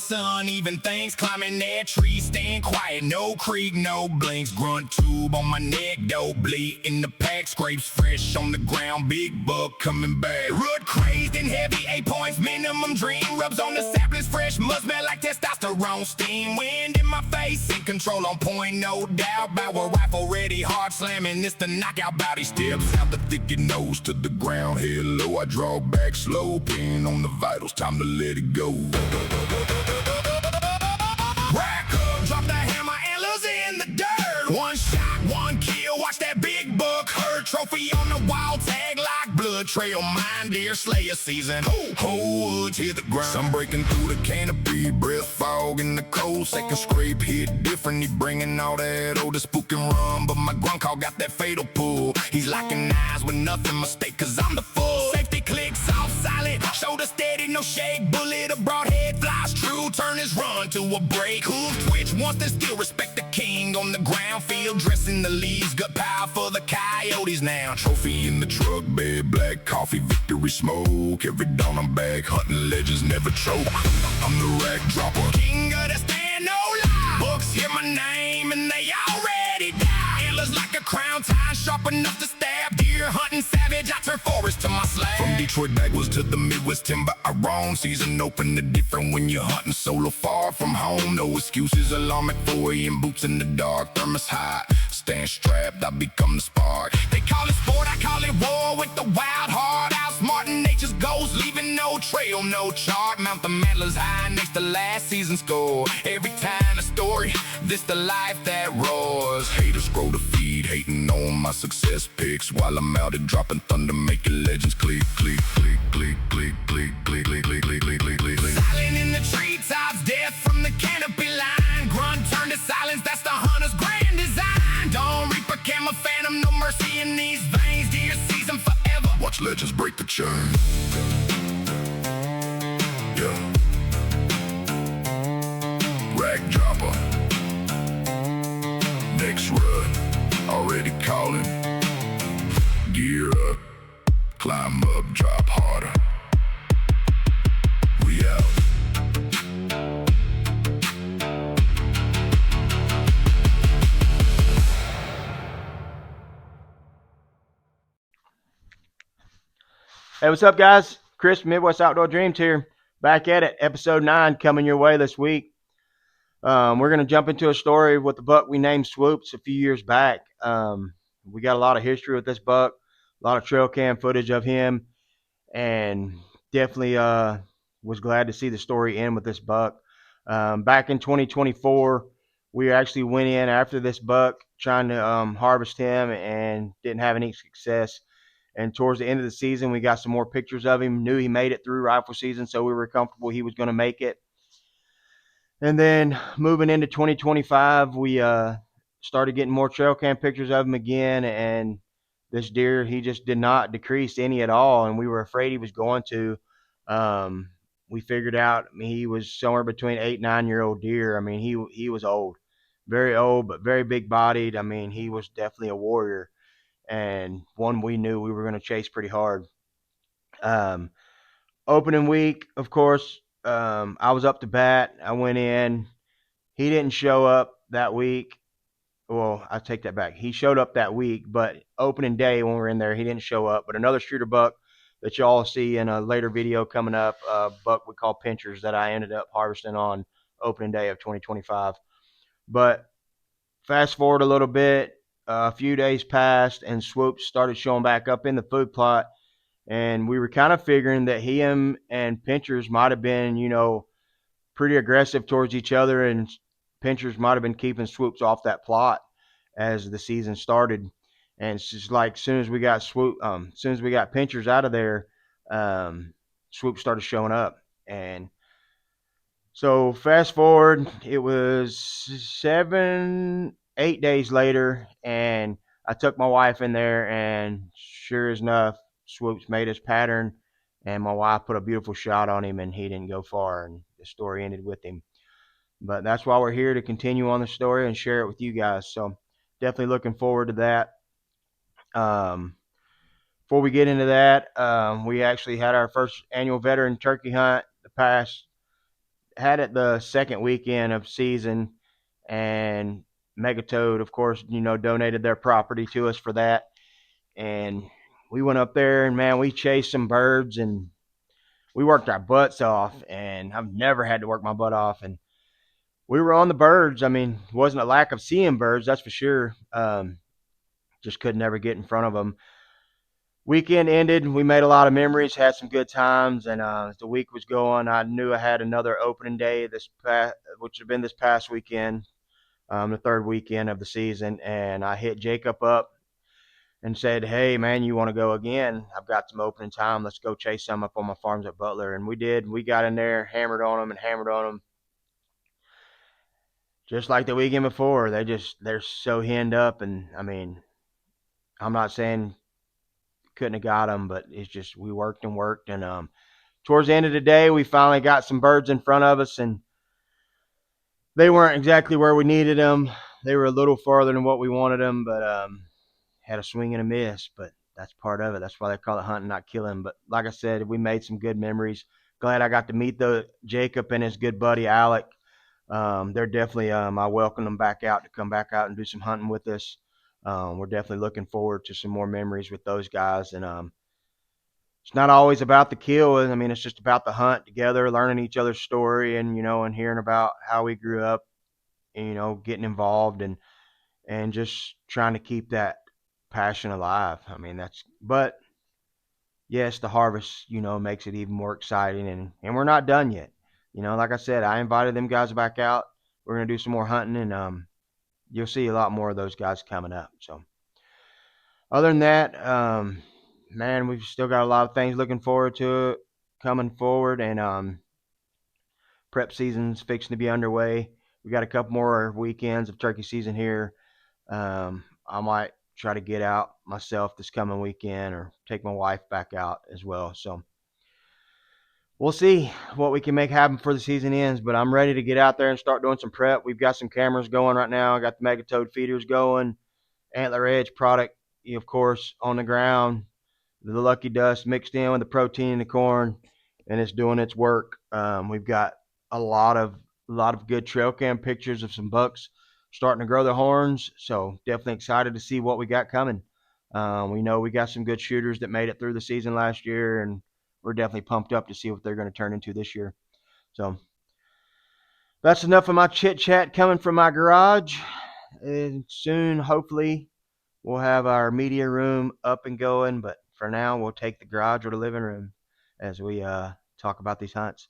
sun, even things climbing that tree, staying quiet, no creek, no blinks, grunt tube on my neck, dope bleed in the pack, scrapes fresh on the ground, big buck coming back. Root crazed and heavy, 8 points minimum, dream rubs on the saplings, fresh must smell like testosterone, steam, wind in my face, in control on point, no doubt, bow rifle ready, hard slamming, it's the knockout bout. He steps out the thicket, nose to the ground, head low, I draw back slow, pin on the vitals, time to let it go. Rack up, drop the hammer, antlers in the dirt. One shot, one kill, watch that big buck hurt. Trophy on the wall, tag like blood trail, mine deer slayer season. Whole woods hit the ground, some breaking through the canopy, breath fog in the cold. Second scrape hit different, he bringing all that older spook and run, but my grunt call got that fatal pull. He's locking eyes with nothing mistake, cause I'm the full. Safety clicks off silent, shoulder steady, no shake, bullet a broadhead flies true, turn his run to a break. Hoof twitch, once then still respect the king on the ground, field dressing the leaves, gut power for the coyotes now. Trophy in the truck bed, black coffee, victory smoke. Every dawn I'm back, hunting legends never choke. I'm the rack dropper, king of the stand, no lie. Books hear my name and they already die. Antlers like a crown, tie sharp enough to stab. Deer hunting savage, I turn forest to my slab. From Detroit backwoods to the Midwest timber I roam. Season open the different when you're hunting solo far from home. No excuses, alarm at 4 a.m. boots in the dark, thermos hot, stand strapped, I become the spark. They call it sport, I call it war, with the wild heart outsmarting nature's ghost, leaving no trail, no chart. Mount the antlers high next to last season's score. Every time a story, this the life that roars. Haters grow to feed, hating on my success pics, while I'm out and dropping thunder, making legends click, click, click, click, click, click, click, click, click, click, click, click, click, click. Silent in the treetops, death from the canopy line. Grunt turn to silence, that's the hunter's grand design. Don't reaper, camel, phantom, no mercy in these veins. Deer season forever, watch legends break the chain. Yeah. Rack dropper, next run, already calling. Gear up, climb up, drop harder. We out. Hey, what's up, guys? Chris from Midwest Outdoor Dreams here. Back at it, episode 9 coming your way this week. We're going to jump into a story with the buck we named Swoops a few years back. We got a lot of history with this buck, a lot of trail cam footage of him, and definitely was glad to see the story end with this buck. Back in 2024, we actually went in after this buck trying to harvest him and didn't have any success. And towards the end of the season, we got some more pictures of him, knew he made it through rifle season, so we were comfortable he was going to make it. And then moving into 2025, we started getting more trail cam pictures of him again, and this deer, he just did not decrease any at all, and we were afraid he was going to. We figured out, I mean, he was somewhere between 8 and 9-year-old deer. I mean, he was old, very old, but very big bodied. I mean, he was definitely a warrior, and one we knew we were going to chase pretty hard. Opening week, of course, I was up to bat. I went in. He didn't show up that week. Well, I take that back. He showed up that week, but opening day when we were in there, he didn't show up. But another shooter buck that y'all see in a later video coming up, a buck we call pinchers that I ended up harvesting on opening day of 2025. But fast forward a little bit, a few days passed, and Swoops started showing back up in the food plot. And we were kind of figuring that him and pinchers might have been, pretty aggressive towards each other, and pinchers might have been keeping Swoops off that plot as the season started. And it's just like as soon as we got pinchers out of there, Swoops started showing up. And so fast forward, it was 7, 8 days later, and I took my wife in there, and sure as enough, Swoops made his pattern, and my wife put a beautiful shot on him, and he didn't go far, and the story ended with him. But that's why we're here, to continue on the story and share it with you guys. So definitely looking forward to that. Before we get into that, we actually had our first annual veteran turkey hunt the past had it the second weekend of season, and Megatoad, of course, donated their property to us for that. And we went up there, and man, we chased some birds, and we worked our butts off. And I've never had to work my butt off. And we were on the birds. I mean, it wasn't a lack of seeing birds, that's for sure. Just could never get in front of them. Weekend ended, we made a lot of memories, had some good times, and as the week was going, I knew I had another opening day which had been this past weekend, the third weekend of the season, and I hit Jacob up and said, "Hey man, you want to go again? I've got some opening time. Let's go chase some up on my farms at Butler." And we did. We got in there, hammered on them and hammered on them, just like the weekend before. They're so henned up, and I mean, I'm not saying couldn't have got them, but it's just we worked and worked, and towards the end of the day, we finally got some birds in front of us, and they weren't exactly where we needed them. They were a little farther than what we wanted them, but had a swing and a miss. But that's part of it. That's why they call it hunting, not killing. But like I said, we made some good memories. Glad I got to meet the Jacob and his good buddy Alec. They're definitely. I welcome them back out to come back out and do some hunting with us. We're definitely looking forward to some more memories with those guys, and it's not always about the kill. I mean, it's just about the hunt together, learning each other's story, and and hearing about how we grew up, and getting involved, and just trying to keep that passion alive. I mean, but yes, the harvest, makes it even more exciting, and we're not done yet. Like I said, I invited them guys back out. We're gonna do some more hunting, and you'll see a lot more of those guys coming up. So other than that, man, we've still got a lot of things looking forward to it coming forward, and prep season's fixing to be underway. We got a couple more weekends of turkey season here. I might try to get out myself this coming weekend, or take my wife back out as well. So we'll see what we can make happen before the season ends. But I'm ready to get out there and start doing some prep. We've got some cameras going right now. I got the Megatoad feeders going, Antler Edge product, of course, on the ground. The Lucky Dust mixed in with the protein in the corn, and it's doing its work. We've got a lot of good trail cam pictures of some bucks starting to grow their horns. So definitely excited to see what we got coming. We know we got some good shooters that made it through the season last year, and we're definitely pumped up to see what they're going to turn into this year. So that's enough of my chit chat coming from my garage. And soon, hopefully, we'll have our media room up and going, but for now, we'll take the garage or the living room as we talk about these hunts.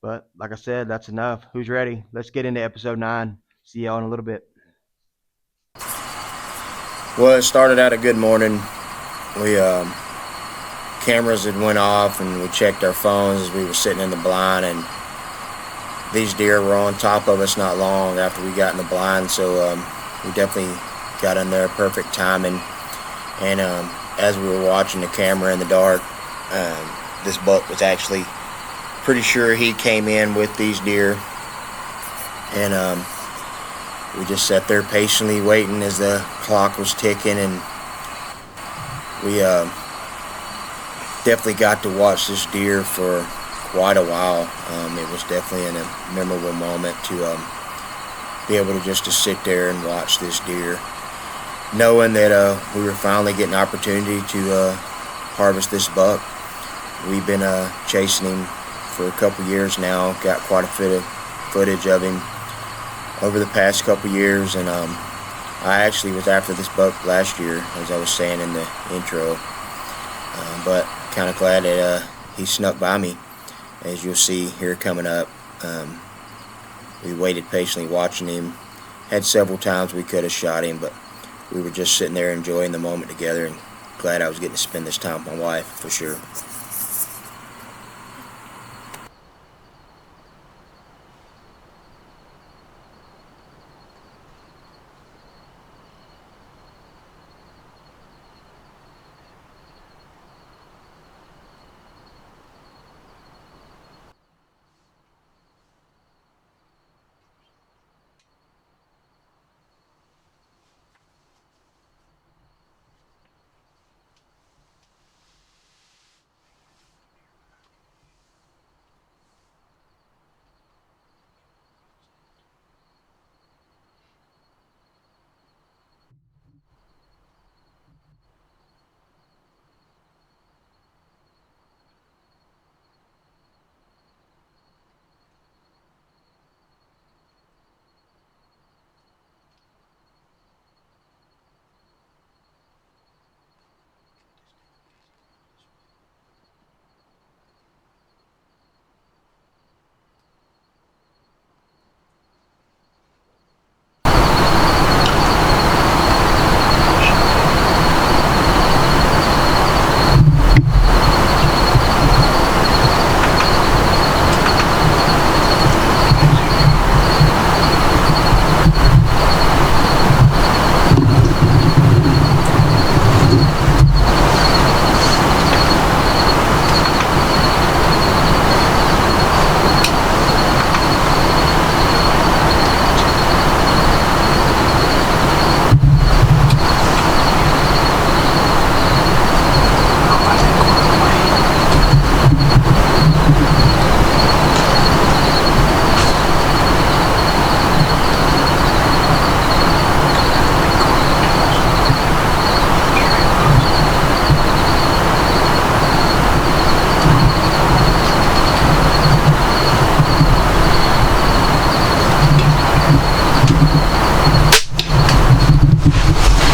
But like I said, that's enough. Who's ready? Let's get into episode 9. See y'all in a little bit. Well, it started out a good morning. We cameras had went off, and we checked our phones as we were sitting in the blind, and these deer were on top of us not long after we got in the blind. So we definitely got in there perfect timing. And as we were watching the camera in the dark, this buck was actually pretty sure he came in with these deer, and we just sat there patiently waiting as the clock was ticking, and we definitely got to watch this deer for quite a while. It was definitely a memorable moment to be able to just to sit there and watch this deer, knowing that we were finally getting an opportunity to harvest this buck. We've been chasing him for a couple years now, got quite a bit of footage of him over the past couple years, and I actually was after this buck last year, as I was saying in the intro, but kind of glad that he snuck by me, as you'll see here coming up. We waited patiently watching him, had several times we could have shot him, but we were just sitting there enjoying the moment together, and glad I was getting to spend this time with my wife for sure.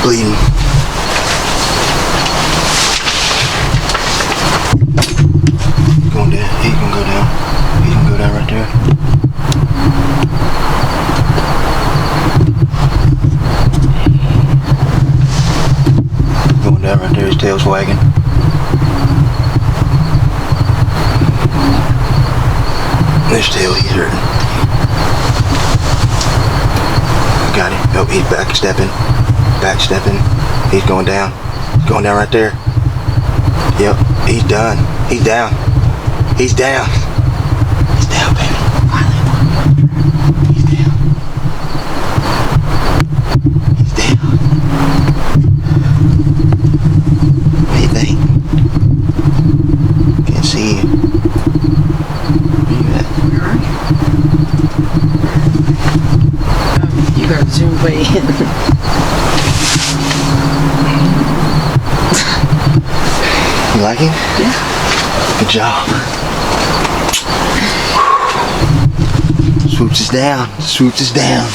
Bleeding. Going down. He's gonna go down. He's gonna go down right there. Going down right there. His tail's wagging. His tail, he's hurting. Got him. Oh, he's backstepping. Backstepping. He's going down. He's going down right there. Yep. He's done. He's down. He's down. He's down, baby. He's down. He's down. What do you think? Can't see you. Where you at? Where are you? You gotta zoom way in. You like him? Yeah. Good job. Swoops is down. Swoops is down.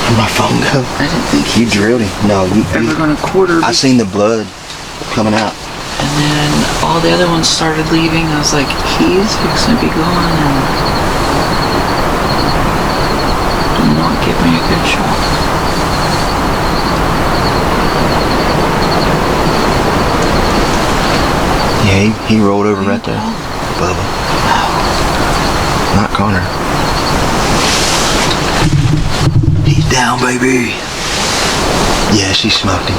Where'd my phone go? I didn't think You drilled him. No, you. ever gonna quarter. I seen the blood coming out. And then all the other ones started leaving. I was like, he's fixing to be gone, and do not give me a good shot. Yeah, he rolled over right there. Bubba. Not Connor. He's down, baby. Yeah, she smoked him.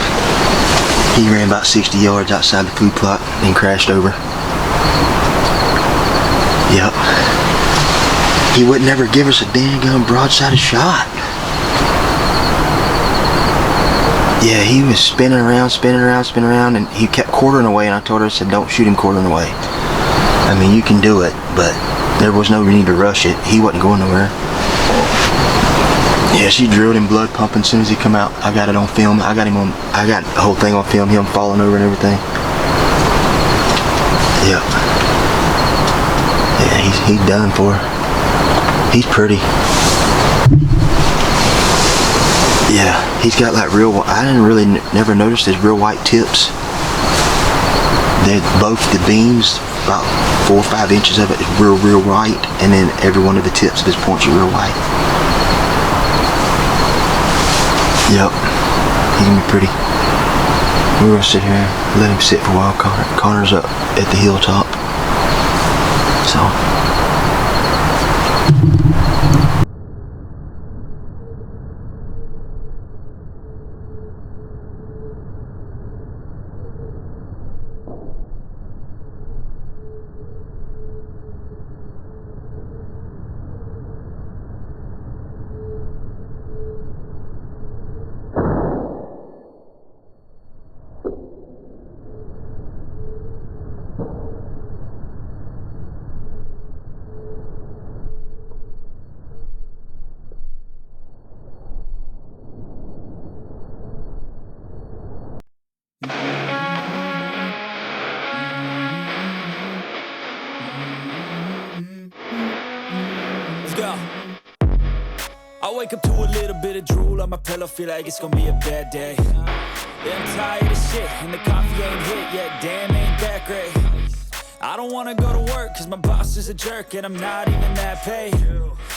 He ran about 60 yards outside the food plot and crashed over. Yep. He would never give us a dang gun broadside shot. Yeah, he was spinning around, and he kept quartering away, and I told her, I said, don't shoot him quartering away. I mean, you can do it, but there was no need to rush it. He wasn't going nowhere. Yeah, she drilled him, blood pumping as soon as he come out. I got it on film. I got the whole thing on film, him falling over and everything. Yep. Yeah, he's done for. He's pretty. Yeah, he's got like real. I didn't really never notice his real white tips. They're both the beams, about 4 or 5 inches of it is real white, and then every one of the tips of his points are real white. Yep, he's gonna be pretty. We're gonna sit here, let him sit for a while. Connor's up at the hilltop, so. I wake up to a little bit of drool on my pillow, feel like it's gonna be a bad day. Yeah, I'm tired of shit, and the coffee ain't hit yet, damn, ain't that great. I don't wanna go to work, cause my boss is a jerk, and I'm not even that paid.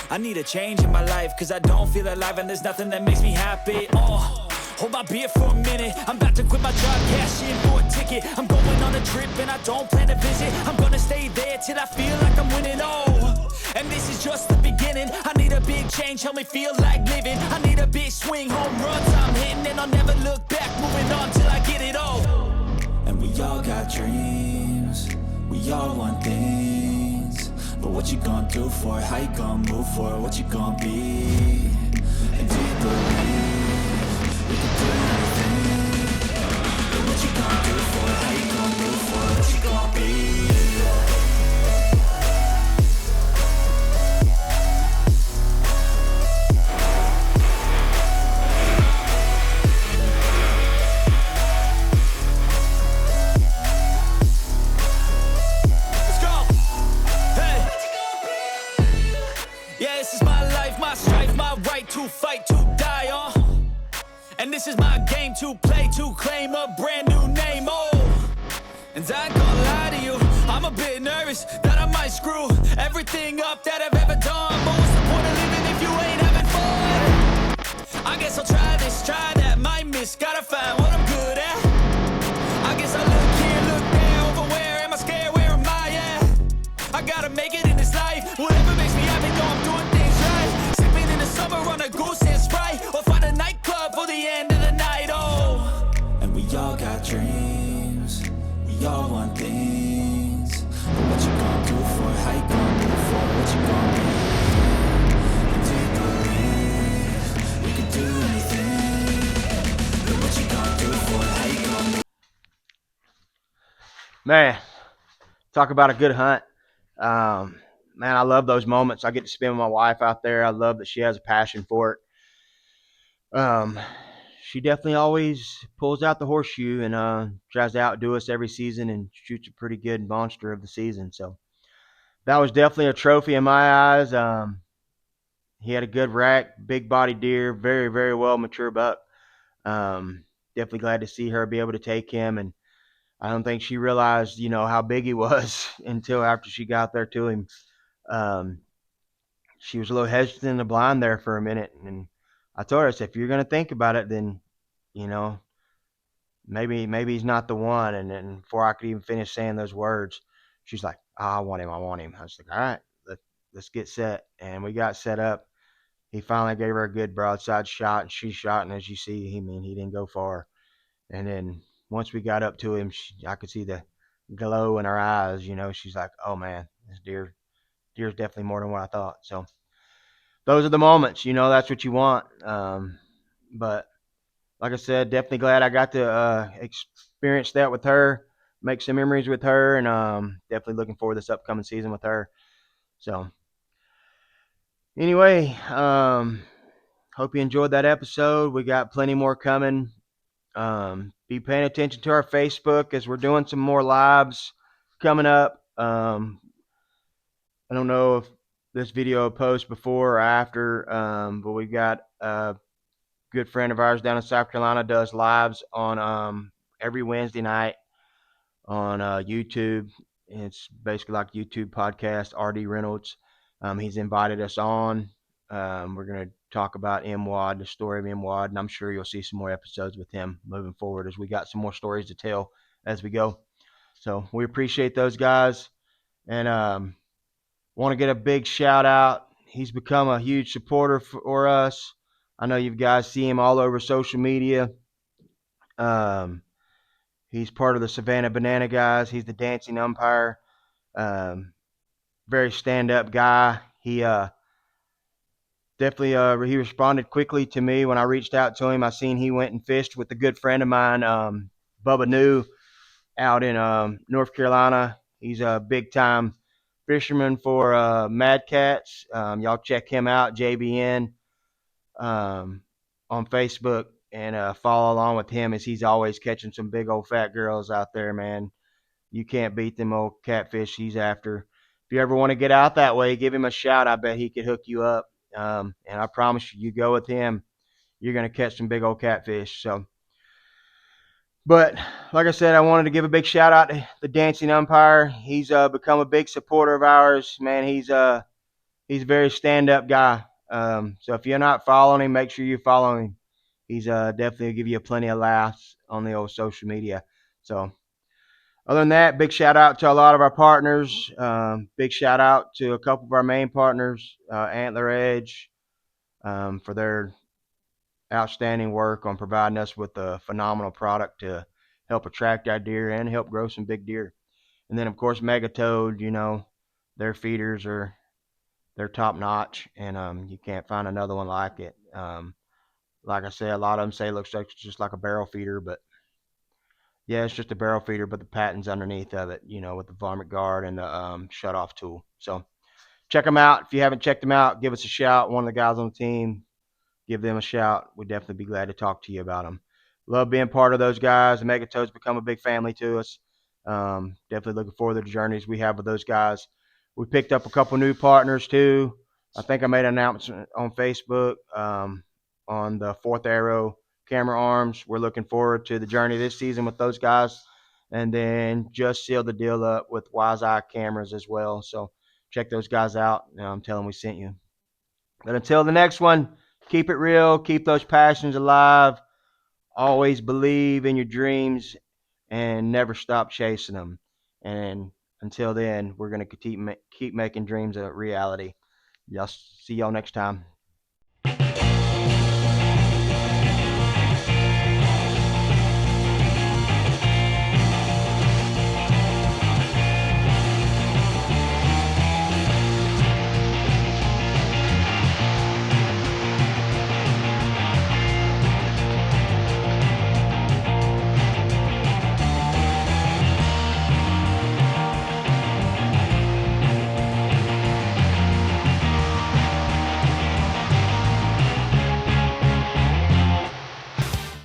I need a change in my life, cause I don't feel alive, and there's nothing that makes me happy. Hold my beer for a minute, I'm about to quit my job, cash in for a ticket. I'm going on a trip, and I don't plan to visit. I'm gonna stay there till I feel like I'm winning, and this is just the beginning. I need a big change, help me feel like living. I need a big swing, home runs I'm hitting, and I'll never look back, moving on till I get it all. And we all got dreams, we all want things, but what you gonna do for it? How you gonna move for it? What you gonna be? And do you believe we can do anything? But what you gonna do for it? How you gonna move for it? What you gonna be? To fight, to die on, and this is my came to play to claim a brand new name. Oh, and I ain't gonna lie to you, I'm a bit nervous that I might screw everything up that I've ever done. But what's the point of living if you ain't having fun? I guess I'll try this, try that, might miss, gotta find what I'm good at. I guess I look here, look there, over where am I scared, where am I at? I gotta make it in this life, whatever makes me happy, know I'm doing things right. Sipping in the summer on a goose and Sprite, or find a nightclub for the end of the night, oh. And we all got dreams, we all want things, but what you gonna do for it, how you gonna move for it, what you gonna be? And do you believe we can do anything? But what you gonna do for it, how you gonna move? Man, talk about a good hunt. Man, I love those moments. I get to spend with my wife out there. I love that she has a passion for it. She definitely always pulls out the horseshoe and tries to outdo us every season and shoots a pretty good monster of the season. So that was definitely a trophy in my eyes. He had a good rack, big body deer, very, very well mature buck. Definitely glad to see her be able to take him, and I don't think she realized, how big he was until after she got there to him. Um, she was a little hesitant in the blind there for a minute, and I told her, I said, if you're going to think about it, then, you know, maybe he's not the one. And then before I could even finish saying those words, she's like, oh, I want him. I was like, all right, let's get set. And we got set up. He finally gave her a good broadside shot, and she shot, and as you see, he didn't go far. And then once we got up to him, I could see the glow in her eyes. She's like, "Oh man, this deer's definitely more than what I thought." So those are the moments. That's what you want. But like I said, definitely glad I got to experience that with her, make some memories with her, and definitely looking forward to this upcoming season with her. So anyway, hope you enjoyed that episode. We got plenty more coming. Be paying attention to our Facebook as we're doing some more lives coming up. I don't know if this video will post before or after, but we've got a good friend of ours down in South Carolina does lives on every Wednesday night on YouTube. It's basically like YouTube podcast, RD Reynolds. He's invited us on. We're going to talk about MWAD, the story of MWAD, and I'm sure you'll see some more episodes with him moving forward as we got some more stories to tell as we go. So we appreciate those guys, and want to get a big shout out. He's become a huge supporter for us. I know you guys see him all over social media. He's part of the Savannah Banana guys. He's the dancing umpire. Very stand-up guy. He definitely he responded quickly to me when I reached out to him. I seen he went and fished with a good friend of mine, Bubba New, out in North Carolina. He's a big-time fisherman for Mad Cats. Y'all check him out, JBN, on Facebook, and follow along with him as he's always catching some big old fat girls out there, man. You can't beat them old catfish he's after. If you ever want to get out that way, give him a shout. I bet he could hook you up. And I promise you, you go with him, you're going to catch some big old catfish. So, but like I said, I wanted to give a big shout out to the dancing umpire. He's become a big supporter of ours, man. He's a very stand-up guy. So if you're not following him, make sure you follow him. He's definitely give you plenty of laughs on the old social media. So other than that, big shout out to a lot of our partners. Big shout out to a couple of our main partners, Antler Edge, for their outstanding work on providing us with a phenomenal product to help attract our deer and help grow some big deer. And then, of course, Megatoad, their feeders they're top notch, and you can't find another one like it. Like I said, a lot of them say it looks like just like a barrel feeder, but yeah, it's just a barrel feeder, but the patent's underneath of it, with the varmint guard and the shut-off tool. So check them out. If you haven't checked them out, give us a shout. One of the guys on the team, give them a shout. We'd definitely be glad to talk to you about them. Love being part of those guys. The Megatoads become a big family to us. Definitely looking forward to the journeys we have with those guys. We picked up a couple new partners too. I think I made an announcement on Facebook on the Fourth Arrow Camera Arms. We're looking forward to the journey this season with those guys. And then just sealed the deal up with Wise Eye Cameras as well. So check those guys out. Tell them we sent you. But until the next one, keep it real. Keep those passions alive. Always believe in your dreams and never stop chasing them. And until then, we're going to keep making dreams a reality. Y'all see y'all next time.